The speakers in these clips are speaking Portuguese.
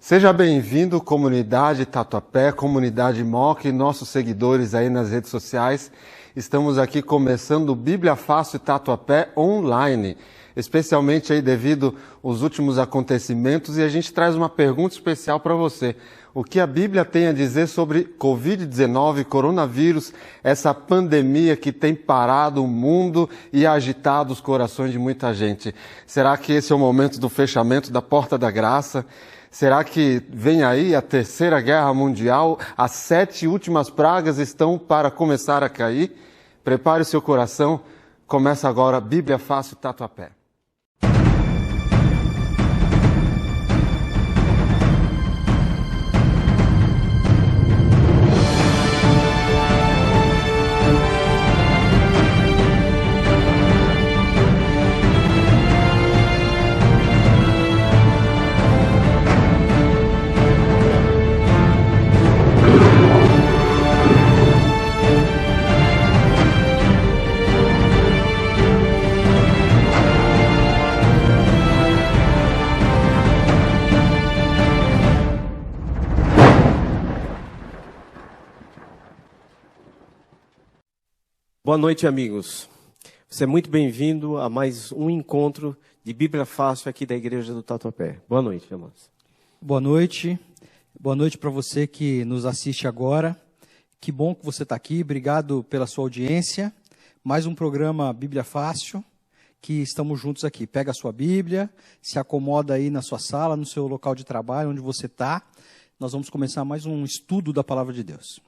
Seja bem-vindo, comunidade Tatuapé, comunidade Moca e nossos seguidores aí nas redes sociais. Estamos aqui começando o Bíblia Fácil Tatuapé online, especialmente aí devido aos últimos acontecimentos, e a gente traz uma pergunta especial para você. O que a Bíblia tem a dizer sobre Covid-19, coronavírus, essa pandemia que tem parado o mundo e agitado os corações de muita gente? Será que esse é o momento do fechamento da porta da graça? Será que vem aí a Terceira Guerra Mundial? As 7 últimas pragas estão para começar a cair? Prepare o seu coração. Começa agora a Bíblia Fácil Tatuapé. Boa noite, amigos. Você é muito bem-vindo a mais um encontro de Bíblia Fácil aqui da Igreja do Tatuapé. Boa noite, irmãos. Boa noite. Boa noite para você que nos assiste agora. Que bom que você está aqui. Obrigado pela sua audiência. Mais um programa Bíblia Fácil, que estamos juntos aqui. Pega a sua Bíblia, se acomoda aí na sua sala, no seu local de trabalho, onde você está. Nós vamos começar mais um estudo da Palavra de Deus.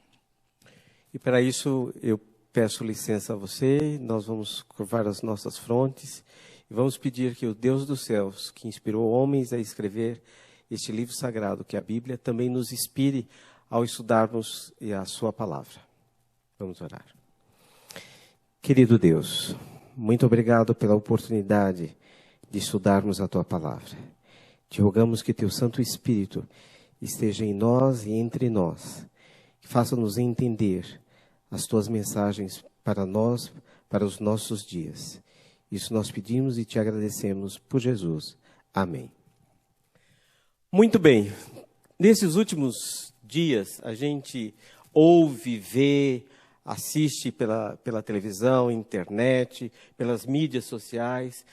E para isso eu peço licença a você, nós vamos curvar as nossas frontes e vamos pedir que o Deus dos céus, que inspirou homens a escrever este livro sagrado, que é a Bíblia, também nos inspire ao estudarmos a sua palavra. Vamos orar. Querido Deus, muito obrigado pela oportunidade de estudarmos a tua palavra. Te rogamos que teu Santo Espírito esteja em nós e entre nós, que faça-nos entender as tuas mensagens para nós, para os nossos dias. Isso nós pedimos e te agradecemos por Jesus. Amém. Muito bem. Nesses últimos dias, a gente ouve, vê, assiste pela televisão, internet, pelas mídias sociais,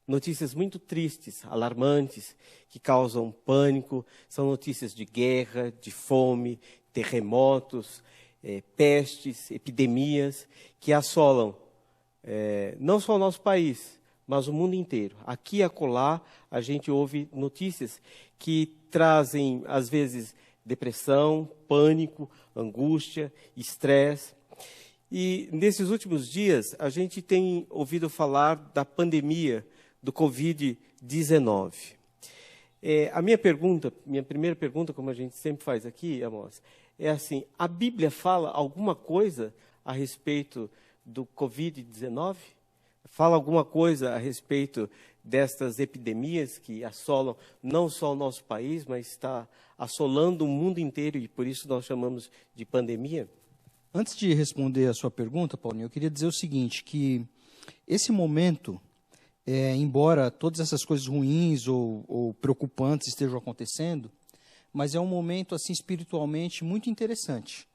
notícias muito tristes, alarmantes, que causam pânico. São notícias de guerra, de fome, terremotos, pestes, epidemias que assolam não só o nosso país, mas o mundo inteiro. Aqui e acolá a gente ouve notícias que trazem, às vezes, depressão, pânico, angústia, estresse. E nesses últimos dias a gente tem ouvido falar da pandemia do Covid-19. A minha primeira pergunta, como a gente sempre faz aqui, Amos, é assim: a Bíblia fala alguma coisa a respeito do Covid-19? Fala alguma coisa a respeito destas epidemias que assolam não só o nosso país, mas está assolando o mundo inteiro e por isso nós chamamos de pandemia? Antes de responder a sua pergunta, Paulinho, eu queria dizer o seguinte, que esse momento, embora todas essas coisas ruins ou preocupantes estejam acontecendo, mas é um momento, assim, espiritualmente muito interessante.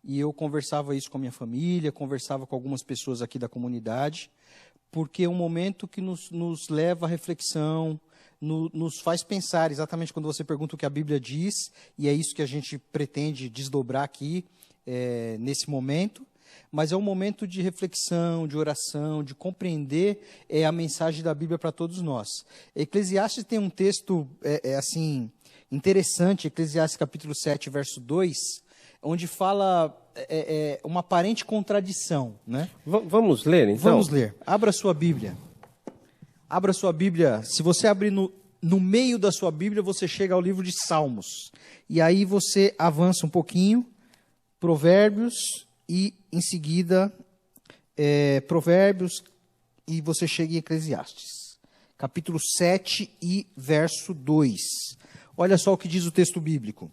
E eu conversava isso com a minha família, conversava com algumas pessoas aqui da comunidade, porque é um momento que nos leva à reflexão, nos faz pensar, exatamente quando você pergunta o que a Bíblia diz, e é isso que a gente pretende desdobrar aqui, nesse momento, mas é um momento de reflexão, de oração, de compreender a mensagem da Bíblia para todos nós. Eclesiastes tem um texto, assim, interessante, Eclesiastes capítulo 7, verso 2, onde fala uma aparente contradição, né? Vamos ler, então? Vamos ler. Abra sua Bíblia. Abra sua Bíblia. Se você abrir no meio da sua Bíblia, você chega ao livro de Salmos. E aí você avança um pouquinho, Provérbios, e em seguida Provérbios, e você chega em Eclesiastes. Capítulo 7 e verso 2. Olha só o que diz o texto bíblico.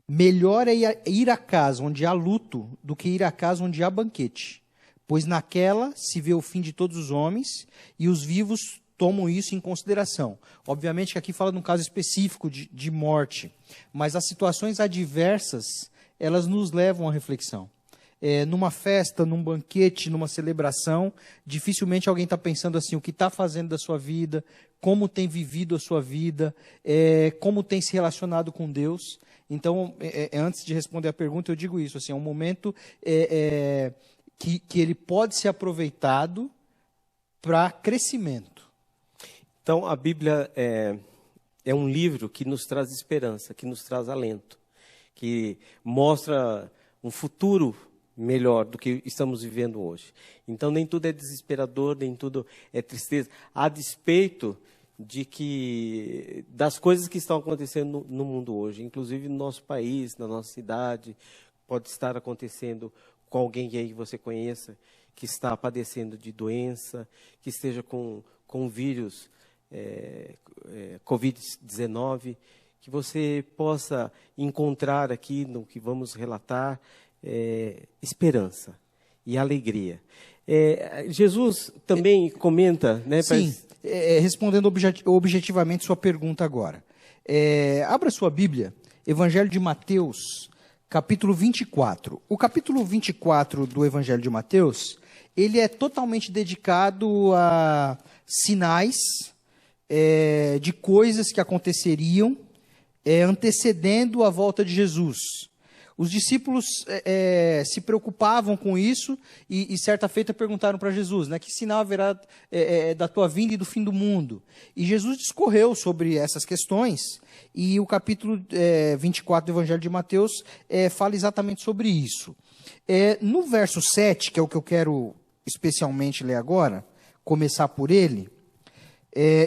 Melhor é ir à casa onde há luto do que ir à casa onde há banquete, pois naquela se vê o fim de todos os homens e os vivos tomam isso em consideração. Obviamente que aqui fala de um caso específico de morte, mas as situações adversas, elas nos levam à reflexão. Numa festa, num banquete, numa celebração, dificilmente alguém está pensando assim, o que está fazendo da sua vida, como tem vivido a sua vida, como tem se relacionado com Deus. Então, antes de responder a pergunta, eu digo isso, assim, é um momento que ele pode ser aproveitado para crescimento. Então, a Bíblia é um livro que nos traz esperança, que nos traz alento, que mostra um futuro melhor do que estamos vivendo hoje. Então, nem tudo é desesperador, nem tudo é tristeza, a despeito das coisas que estão acontecendo no mundo hoje, inclusive no nosso país, na nossa cidade, pode estar acontecendo com alguém aí que você conheça, que está padecendo de doença, que esteja com vírus Covid-19, que você possa encontrar aqui no que vamos relatar esperança e alegria. Jesus também comenta, né? Sim, respondendo objetivamente sua pergunta agora. Abra sua Bíblia, Evangelho de Mateus, capítulo 24. O capítulo 24 do Evangelho de Mateus, ele é totalmente dedicado a sinais de coisas que aconteceriam antecedendo a volta de Jesus. Os discípulos se preocupavam com isso e certa feita perguntaram para Jesus, né, que sinal haverá da tua vinda e do fim do mundo? E Jesus discorreu sobre essas questões e o capítulo 24 do Evangelho de Mateus fala exatamente sobre isso. No verso 7, que é o que eu quero especialmente ler agora, começar por ele,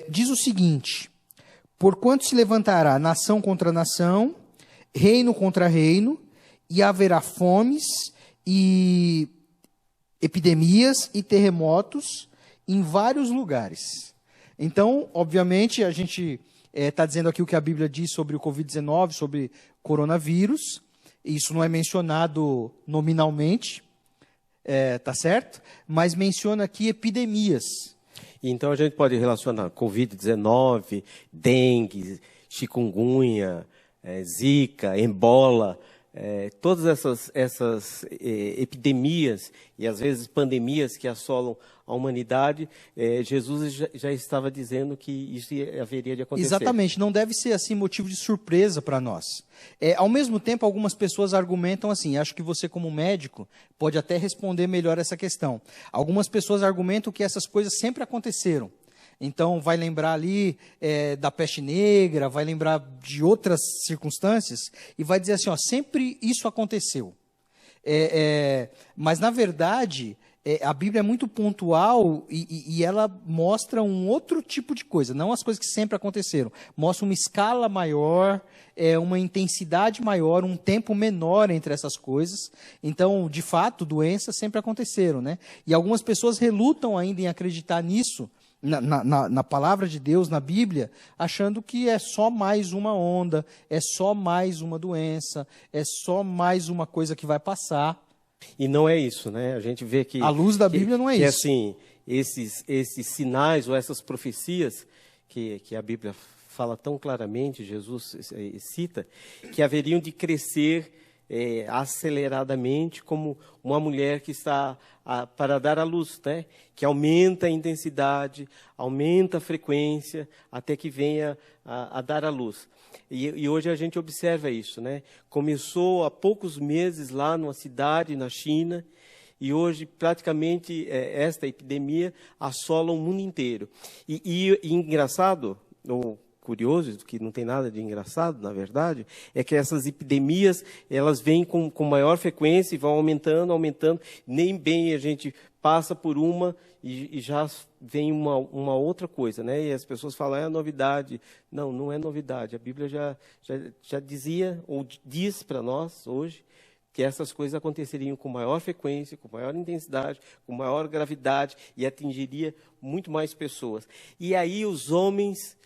diz o seguinte: porquanto se levantará nação contra nação, reino contra reino, e haverá fomes e epidemias e terremotos em vários lugares. Então, obviamente, a gente está dizendo aqui o que a Bíblia diz sobre o Covid-19, sobre coronavírus. Isso não é mencionado nominalmente, tá certo? Mas menciona aqui epidemias. Então, a gente pode relacionar Covid-19, dengue, chikungunya, zika, ebola, todas essas epidemias e, às vezes, pandemias que assolam a humanidade, Jesus já estava dizendo que isso haveria de acontecer. Exatamente, não deve ser assim motivo de surpresa para nós. Ao mesmo tempo, algumas pessoas argumentam assim, acho que você como médico pode até responder melhor essa questão. Algumas pessoas argumentam que essas coisas sempre aconteceram. Então, vai lembrar ali da peste negra, vai lembrar de outras circunstâncias, e vai dizer assim, ó, sempre isso aconteceu. Mas, na verdade, a Bíblia é muito pontual e ela mostra um outro tipo de coisa, não as coisas que sempre aconteceram. Mostra uma escala maior, uma intensidade maior, um tempo menor entre essas coisas. Então, de fato, doenças sempre aconteceram, né? E algumas pessoas relutam ainda em acreditar nisso, na palavra de Deus, na Bíblia, achando que é só mais uma onda, é só mais uma doença, é só mais uma coisa que vai passar. E não é isso, né? A gente vê que... À luz da Bíblia não é isso. Assim, esses sinais ou essas profecias que a Bíblia fala tão claramente, Jesus cita, que haveriam de crescer aceleradamente, como uma mulher que está para dar à luz, né? Que aumenta a intensidade, aumenta a frequência, até que venha a dar à luz. E hoje a gente observa isso, né? Começou há poucos meses lá numa cidade na China, e hoje praticamente esta epidemia assola o mundo inteiro. E engraçado, ou curioso, que não tem nada de engraçado, na verdade, é que essas epidemias, elas vêm com maior frequência e vão aumentando, nem bem a gente passa por uma e já vem uma outra coisa, né? E as pessoas falam, é novidade. Não, não é novidade. A Bíblia já dizia, ou diz para nós hoje, que essas coisas aconteceriam com maior frequência, com maior intensidade, com maior gravidade e atingiria muito mais pessoas. E aí os homens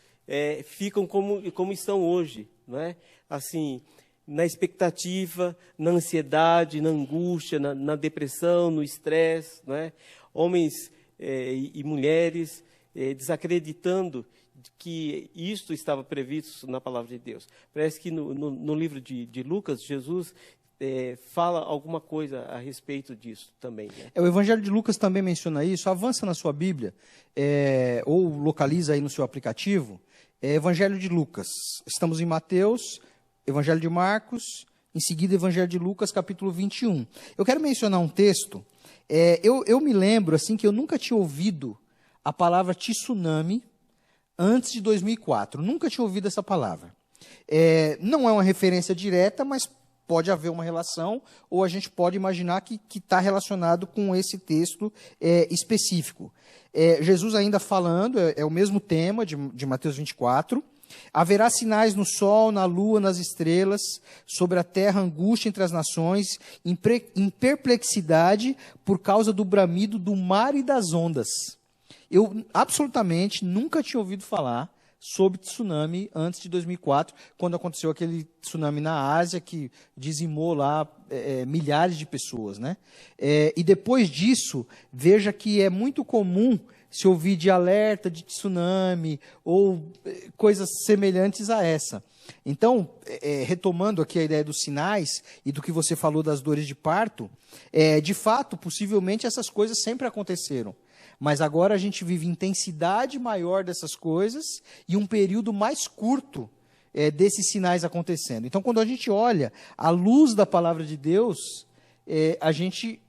ficam como estão hoje, não é? Assim, na expectativa, na ansiedade, na angústia, na depressão, no estresse, não é? Homens e mulheres desacreditando que isto estava previsto na palavra de Deus. Parece que no livro de Lucas, Jesus fala alguma coisa a respeito disso também. Né? O Evangelho de Lucas também menciona isso. Avança na sua Bíblia, ou localiza aí no seu aplicativo, Evangelho de Lucas. Estamos em Mateus, Evangelho de Marcos, em seguida Evangelho de Lucas, capítulo 21. Eu quero mencionar um texto. Eu me lembro assim que eu nunca tinha ouvido a palavra tsunami antes de 2004. Nunca tinha ouvido essa palavra. Não é uma referência direta, mas pode haver uma relação, ou a gente pode imaginar que está relacionado com esse texto específico. Jesus ainda falando, é o mesmo tema de Mateus 24. Haverá sinais no sol, na lua, nas estrelas, sobre a terra angústia entre as nações, em perplexidade por causa do bramido do mar e das ondas. Eu absolutamente nunca tinha ouvido falar sobre tsunami antes de 2004, quando aconteceu aquele tsunami na Ásia que dizimou lá milhares de pessoas, né? E depois disso, veja que é muito comum se ouvir de alerta de tsunami ou coisas semelhantes a essa. Então, retomando aqui a ideia dos sinais e do que você falou das dores de parto, de fato, possivelmente essas coisas sempre aconteceram. Mas agora a gente vive intensidade maior dessas coisas e um período mais curto desses sinais acontecendo. Então, quando a gente olha à luz da palavra de Deus, a gente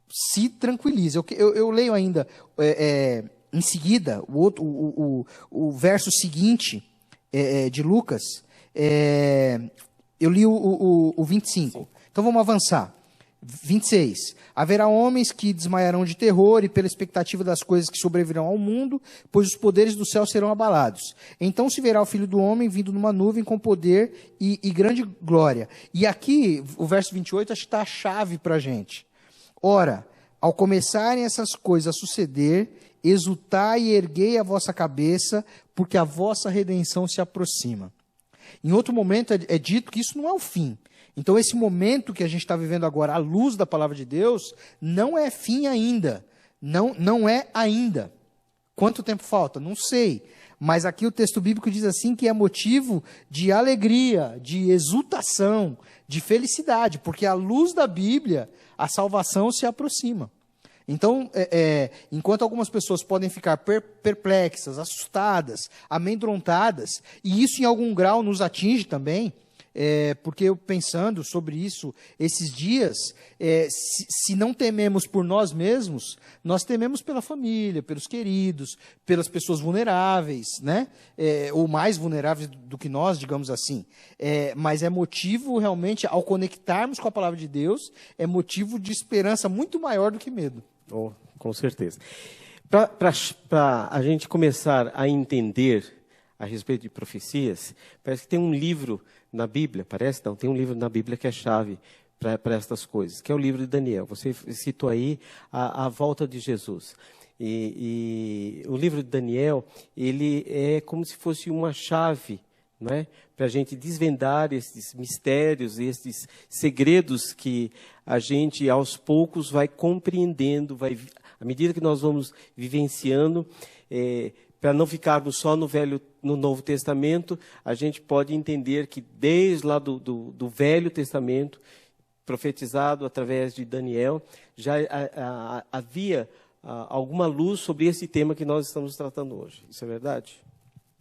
se tranquiliza. Eu leio ainda, em seguida, o verso seguinte de Lucas, eu li o 25. Então, vamos avançar. 26. Haverá homens que desmaiarão de terror e pela expectativa das coisas que sobrevirão ao mundo, pois os poderes do céu serão abalados. Então se verá o Filho do Homem vindo numa nuvem com poder e grande glória. E aqui, o verso 28, acho que está a chave para a gente. Ora, ao começarem essas coisas a suceder, exultai e erguei a vossa cabeça, porque a vossa redenção se aproxima. Em outro momento é dito que isso não é o fim. Então, esse momento que a gente está vivendo agora, à luz da palavra de Deus, não é fim ainda. Não é ainda. Quanto tempo falta? Não sei. Mas aqui o texto bíblico diz assim que é motivo de alegria, de exultação, de felicidade, porque à luz da Bíblia, a salvação se aproxima. Então, enquanto algumas pessoas podem ficar perplexas, assustadas, amedrontadas, e isso em algum grau nos atinge também, porque eu pensando sobre isso esses dias, se não tememos por nós mesmos, nós tememos pela família, pelos queridos, pelas pessoas vulneráveis, né? Ou mais vulneráveis do que nós, digamos assim. Mas é motivo realmente, ao conectarmos com a palavra de Deus, é motivo de esperança muito maior do que medo. Oh, com certeza. Para a gente começar a entender a respeito de profecias, parece que tem um livro na Bíblia, parece não, tem um livro na Bíblia que é chave para estas coisas, que é o livro de Daniel. Você citou aí a volta de Jesus. E o livro de Daniel, ele é como se fosse uma chave, não é? Para a gente desvendar esses mistérios, esses segredos que a gente, aos poucos, vai compreendendo, à medida que nós vamos vivenciando, para não ficarmos só no Novo Testamento, a gente pode entender que desde lá do Velho Testamento, profetizado através de Daniel, já havia alguma luz sobre esse tema que nós estamos tratando hoje. Isso é verdade?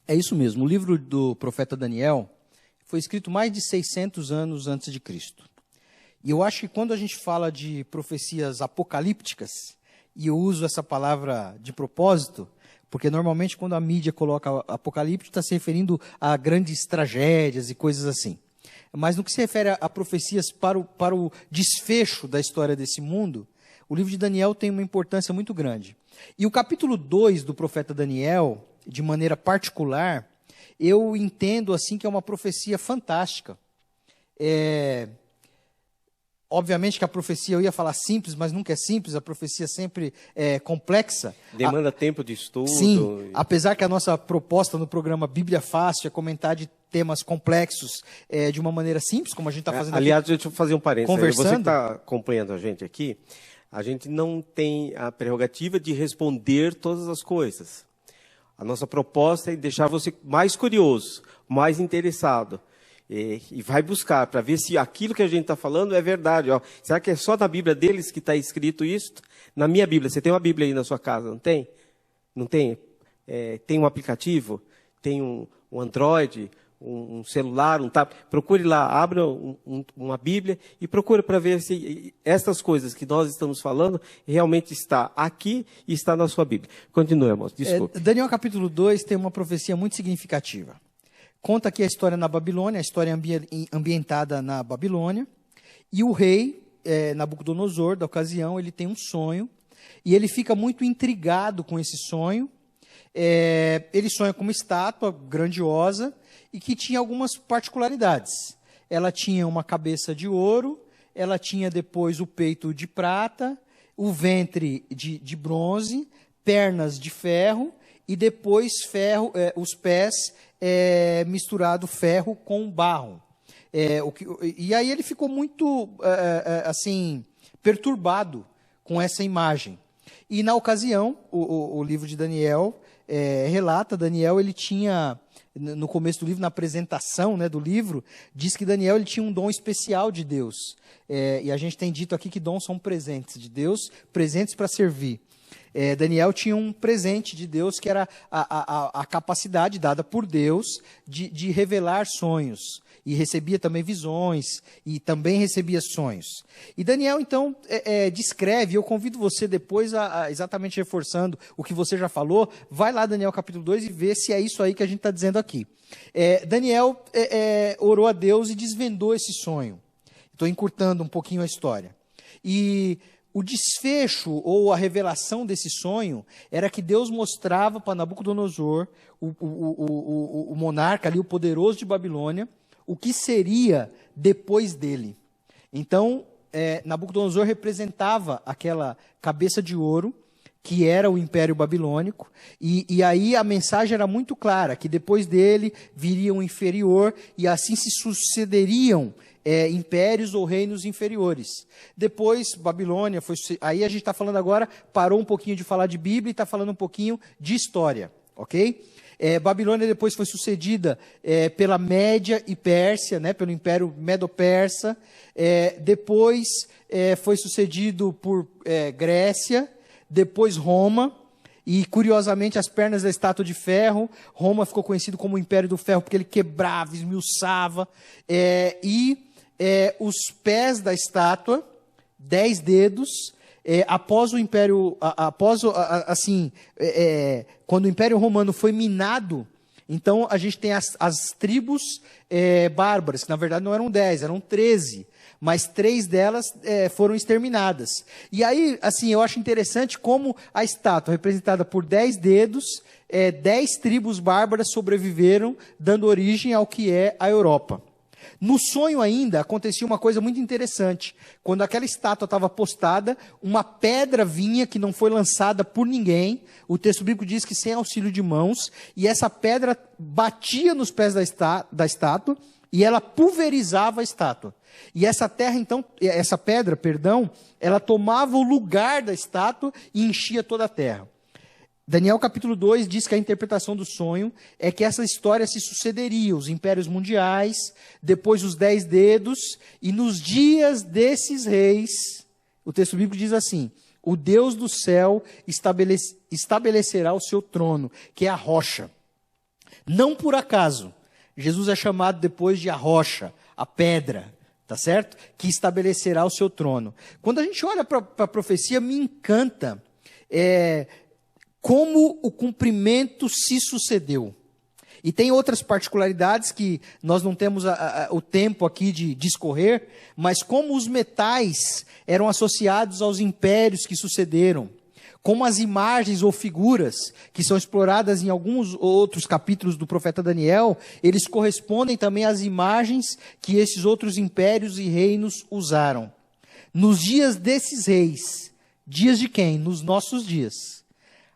É isso mesmo. O livro do profeta Daniel foi escrito mais de 600 anos antes de Cristo. E eu acho que quando a gente fala de profecias apocalípticas, e eu uso essa palavra de propósito, porque normalmente quando a mídia coloca apocalíptico, está se referindo a grandes tragédias e coisas assim. Mas no que se refere a profecias para o desfecho da história desse mundo, o livro de Daniel tem uma importância muito grande. E o capítulo 2 do profeta Daniel, de maneira particular, eu entendo assim que é uma profecia fantástica. Obviamente que a profecia, eu ia falar simples, mas nunca é simples, a profecia sempre é complexa. Demanda tempo de estudo. Sim, apesar que a nossa proposta no programa Bíblia Fácil é comentar de temas complexos de uma maneira simples, como a gente está fazendo aliás, aqui. deixa eu fazer um parênteses. Conversando. Você que está acompanhando a gente aqui, a gente não tem a prerrogativa de responder todas as coisas. A nossa proposta é deixar você mais curioso, mais interessado. E vai buscar para ver se aquilo que a gente está falando é verdade. Ó. Será que é só na Bíblia deles que está escrito isso? Na minha Bíblia, você tem uma Bíblia aí na sua casa, não tem? Não tem? Tem um aplicativo? Tem um Android? Um celular, um tablet? Procure lá, abra uma Bíblia e procure para ver se essas coisas que nós estamos falando realmente está aqui e está na sua Bíblia. Continue, irmãos, desculpe. Daniel capítulo 2 tem uma profecia muito significativa. Conta aqui a história na Babilônia, a história ambientada na Babilônia, e o rei, Nabucodonosor, da ocasião, ele tem um sonho, e ele fica muito intrigado com esse sonho. Ele sonha com uma estátua grandiosa, e que tinha algumas particularidades. Ela tinha uma cabeça de ouro, ela tinha depois o peito de prata, o ventre de bronze, pernas de ferro, e depois ferro, os pés misturado ferro com barro. E aí ele ficou muito assim perturbado com essa imagem. E na ocasião, o livro de Daniel relata, Daniel ele tinha, no começo do livro, na apresentação, né, do livro, diz que Daniel ele tinha um dom especial de Deus. E a gente tem dito aqui que dons são presentes de Deus, presentes para servir. Daniel tinha um presente de Deus, que era a capacidade dada por Deus de revelar sonhos. E recebia também visões, e também recebia sonhos. E Daniel, então, descreve, eu convido você depois, exatamente reforçando o que você já falou, vai lá, Daniel capítulo 2, e vê se é isso aí que a gente está dizendo aqui. Daniel orou a Deus e desvendou esse sonho. Estou encurtando um pouquinho a história. E o desfecho ou a revelação desse sonho era que Deus mostrava para Nabucodonosor, o monarca ali, o poderoso de Babilônia, o que seria depois dele. Então, Nabucodonosor representava aquela cabeça de ouro, que era o Império Babilônico, e aí a mensagem era muito clara, que depois dele viria um inferior, e assim se sucederiam impérios ou reinos inferiores. Depois, Babilônia, aí a gente está falando agora, parou um pouquinho de falar de Bíblia e está falando um pouquinho de história, ok? Babilônia depois foi sucedida pela Média e Pérsia, né, pelo Império Medo-Persa. Depois foi sucedido por Grécia, depois Roma. E, curiosamente, as pernas da estátua de ferro. Roma ficou conhecido como o Império do Ferro, porque ele quebrava, esmiuçava. Os pés da estátua, 10 dedos. Após o Império, quando o Império Romano foi minado, então a gente tem as tribos bárbaras, que na verdade não eram 10, eram 13, mas 3 delas foram exterminadas. E aí, assim, eu acho interessante como a estátua, representada por 10 dedos, 10 tribos bárbaras sobreviveram, dando origem ao que é a Europa. No sonho ainda, acontecia uma coisa muito interessante. Quando aquela estátua estava postada, uma pedra vinha que não foi lançada por ninguém. O texto bíblico diz que sem auxílio de mãos. E essa pedra batia nos pés da estátua e ela pulverizava a estátua. E essa pedra, ela tomava o lugar da estátua e enchia toda a terra. Daniel capítulo 2 diz que a interpretação do sonho é que essa história se sucederia, os impérios mundiais, depois os 10 dedos, e nos dias desses reis, o texto bíblico diz assim, o Deus do céu estabelecerá o seu trono, que é a rocha. Não por acaso, Jesus é chamado depois de a rocha, a pedra, tá certo? Que estabelecerá o seu trono. Quando a gente olha para a profecia, me encanta como o cumprimento se sucedeu. E tem outras particularidades que nós não temos o tempo aqui de discorrer, mas como os metais eram associados aos impérios que sucederam, como as imagens ou figuras que são exploradas em alguns outros capítulos do profeta Daniel, eles correspondem também às imagens que esses outros impérios e reinos usaram. Nos dias desses reis, dias de quem? Nos nossos dias.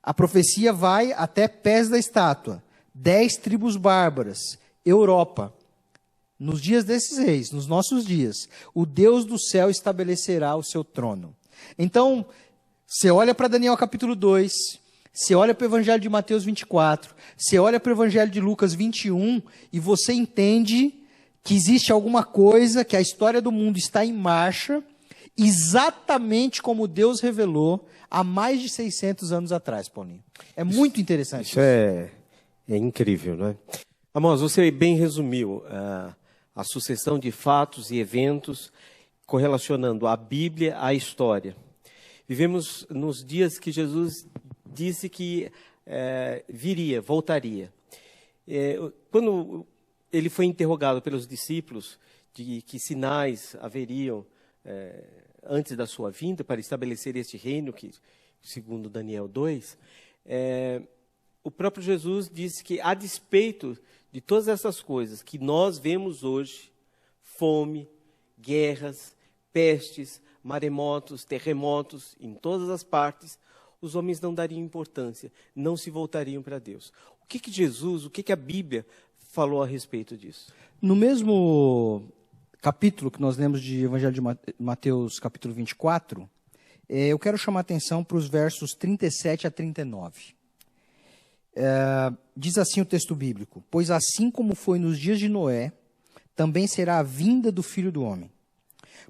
A profecia vai até pés da estátua, 10 tribos bárbaras, Europa. Nos dias desses reis, nos nossos dias, o Deus do céu estabelecerá o seu trono. Então, você olha para Daniel capítulo 2, Você olha para o Evangelho de Mateus 24, você olha para o Evangelho de Lucas 21 e você entende que existe alguma coisa, que a história do mundo está em marcha, exatamente como Deus revelou há mais de 600 anos atrás, Paulinho. É muito interessante. Isso é incrível, não é? Amós, você bem resumiu a sucessão de fatos e eventos correlacionando a Bíblia à história. Vivemos nos dias que Jesus disse que voltaria. Quando ele foi interrogado pelos discípulos de que sinais haveriam antes da sua vinda para estabelecer este reino, que, segundo Daniel 2, o próprio Jesus disse que, a despeito de todas essas coisas que nós vemos hoje, fome, guerras, pestes, maremotos, terremotos, em todas as partes, os homens não dariam importância, não se voltariam para Deus. O que Jesus, o que a Bíblia falou a respeito disso? No mesmo capítulo que nós lemos de Evangelho de Mateus, capítulo 24, eu quero chamar a atenção para os versos 37 a 39. Diz assim o texto bíblico: pois assim como foi nos dias de Noé, também será a vinda do Filho do Homem.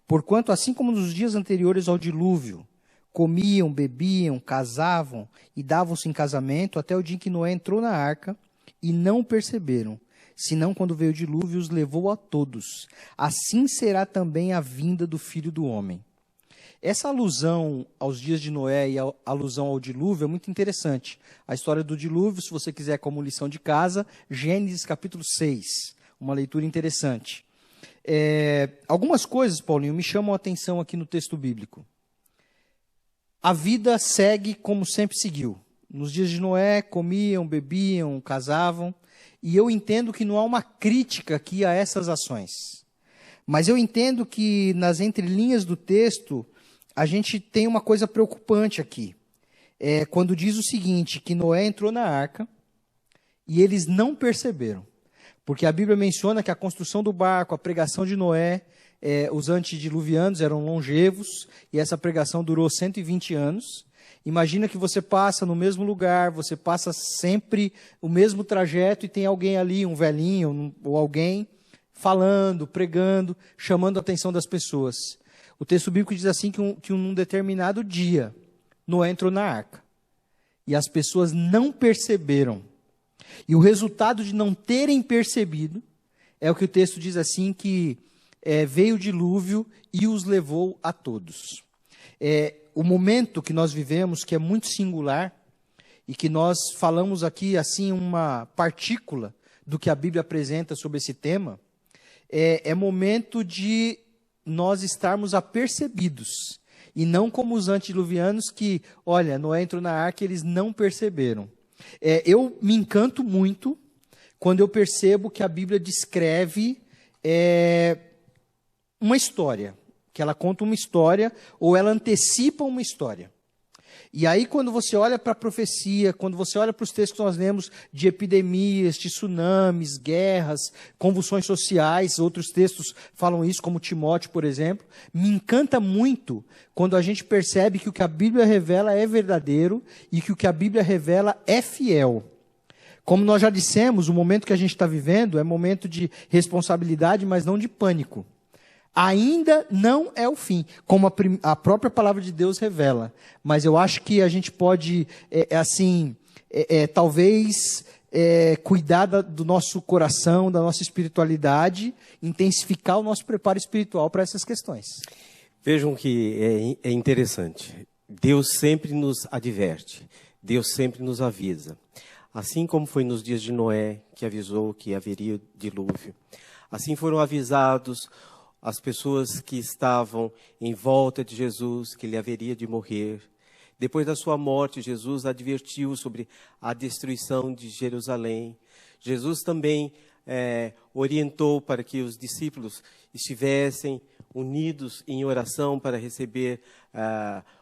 Porquanto, assim como nos dias anteriores ao dilúvio, comiam, bebiam, casavam e davam-se em casamento até o dia em que Noé entrou na arca, e não o perceberam, senão quando veio o dilúvio os levou a todos. Assim será também a vinda do Filho do Homem. Essa alusão aos dias de Noé e a alusão ao dilúvio é muito interessante. A história do dilúvio, se você quiser como lição de casa, Gênesis capítulo 6, uma leitura interessante. Algumas coisas, Paulinho, me chamam a atenção aqui no texto bíblico. A vida segue como sempre seguiu. Nos dias de Noé, comiam, bebiam, casavam, e eu entendo que não há uma crítica aqui a essas ações. Mas eu entendo que nas entrelinhas do texto, a gente tem uma coisa preocupante aqui. Quando diz o seguinte, que Noé entrou na arca e eles não perceberam. Porque a Bíblia menciona que a construção do barco, a pregação de Noé, os antediluvianos eram longevos, e essa pregação durou 120 anos. Imagina que você passa no mesmo lugar, você passa sempre o mesmo trajeto e tem alguém ali, um velhinho ou alguém, falando, pregando, chamando a atenção das pessoas. O texto bíblico diz assim que num determinado dia, Noé entrou na arca. E as pessoas não perceberam. E o resultado de não terem percebido é o que o texto diz assim, que veio o dilúvio e os levou a todos. O momento que nós vivemos, que é muito singular, e que nós falamos aqui assim uma partícula do que a Bíblia apresenta sobre esse tema, é momento de nós estarmos apercebidos, e não como os antediluvianos que, olha, Noé entrou na arca e eles não perceberam. Eu me encanto muito quando eu percebo que a Bíblia descreve uma história, que ela conta uma história ou ela antecipa uma história. E aí quando você olha para a profecia, quando você olha para os textos que nós lemos de epidemias, de tsunamis, guerras, convulsões sociais, outros textos falam isso, como Timóteo, por exemplo, me encanta muito quando a gente percebe que o que a Bíblia revela é verdadeiro e que o que a Bíblia revela é fiel. Como nós já dissemos, o momento que a gente está vivendo é momento de responsabilidade, mas não de pânico. Ainda não é o fim, como a própria palavra de Deus revela. Mas eu acho que a gente pode, talvez, cuidar do nosso coração, da nossa espiritualidade, intensificar o nosso preparo espiritual para essas questões. Vejam que é interessante. Deus sempre nos adverte, Deus sempre nos avisa. Assim como foi nos dias de Noé, que avisou que haveria o dilúvio. Assim foram avisados as pessoas que estavam em volta de Jesus, que ele haveria de morrer. Depois da sua morte, Jesus advertiu sobre a destruição de Jerusalém. Jesus também orientou para que os discípulos estivessem unidos em oração para receber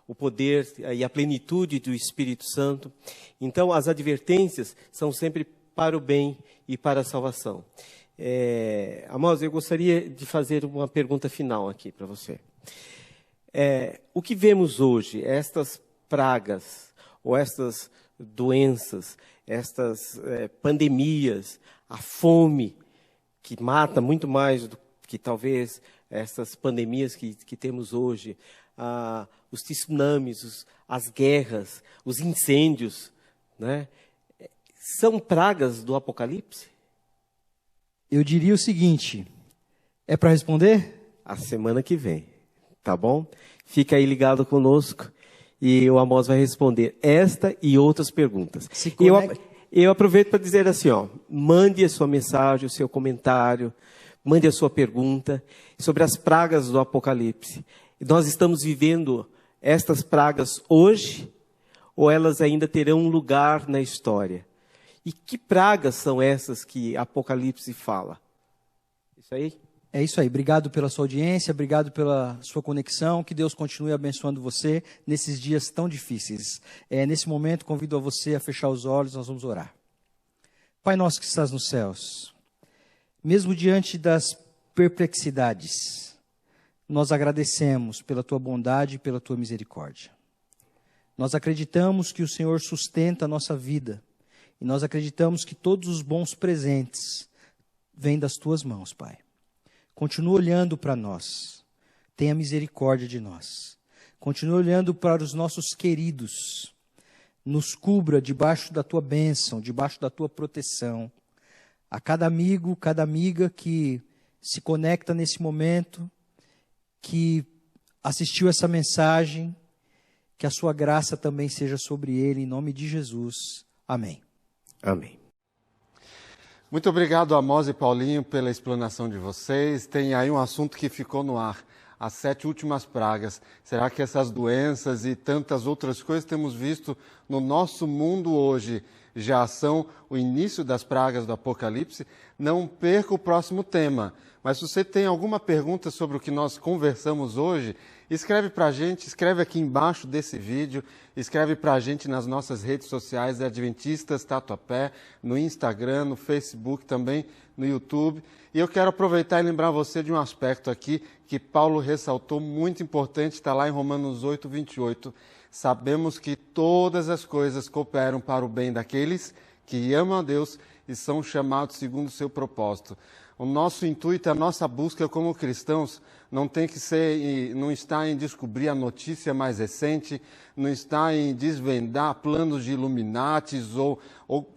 o poder e a plenitude do Espírito Santo. Então, as advertências são sempre para o bem e para a salvação. Amós, eu gostaria de fazer uma pergunta final aqui para você. O que vemos hoje, estas pragas, ou estas doenças, estas pandemias, a fome, que mata muito mais do que talvez essas pandemias que temos hoje, os tsunamis, as guerras, os incêndios, né? São pragas do Apocalipse? Eu diria o seguinte, é para responder? A semana que vem, tá bom? Fica aí ligado conosco e o Amós vai responder esta e outras perguntas. Eu aproveito para dizer assim, mande a sua mensagem, o seu comentário, mande a sua pergunta sobre as pragas do Apocalipse. Nós estamos vivendo estas pragas hoje ou elas ainda terão um lugar na história? E que pragas são essas que Apocalipse fala? Isso aí? É isso aí. Obrigado pela sua audiência, obrigado pela sua conexão. Que Deus continue abençoando você nesses dias tão difíceis. Nesse momento, convido a você a fechar os olhos, nós vamos orar. Pai nosso que estás nos céus, mesmo diante das perplexidades, nós agradecemos pela tua bondade e pela tua misericórdia. Nós acreditamos que o Senhor sustenta a nossa vida e nós acreditamos que todos os bons presentes vêm das tuas mãos, Pai. Continua olhando para nós, tenha misericórdia de nós. Continua olhando para os nossos queridos, nos cubra debaixo da tua bênção, debaixo da tua proteção. A cada amigo, cada amiga que se conecta nesse momento, que assistiu essa mensagem, que a sua graça também seja sobre ele, em nome de Jesus. Amém. Amém. Muito obrigado, Amós e Paulinho, pela explanação de vocês. Tem aí um assunto que ficou no ar, as 7 últimas pragas. Será que essas doenças e tantas outras coisas que temos visto no nosso mundo hoje já são o início das pragas do Apocalipse? Não perca o próximo tema. Mas se você tem alguma pergunta sobre o que nós conversamos hoje, escreve para a gente, escreve aqui embaixo desse vídeo, escreve para a gente nas nossas redes sociais, Adventistas Tatuapé, no Instagram, no Facebook, também no YouTube. E eu quero aproveitar e lembrar você de um aspecto aqui que Paulo ressaltou, muito importante, está lá em Romanos 8, 28. Sabemos que todas as coisas cooperam para o bem daqueles que amam a Deus e são chamados segundo o seu propósito. O nosso intuito, a nossa busca como cristãos não tem que ser, não está em descobrir a notícia mais recente, não está em desvendar planos de Illuminatis ou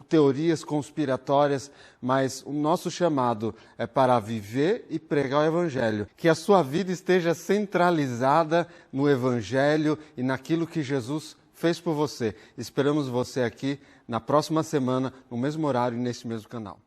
teorias conspiratórias, mas o nosso chamado é para viver e pregar o Evangelho. Que a sua vida esteja centralizada no Evangelho e naquilo que Jesus fez por você. Esperamos você aqui na próxima semana, no mesmo horário e neste mesmo canal.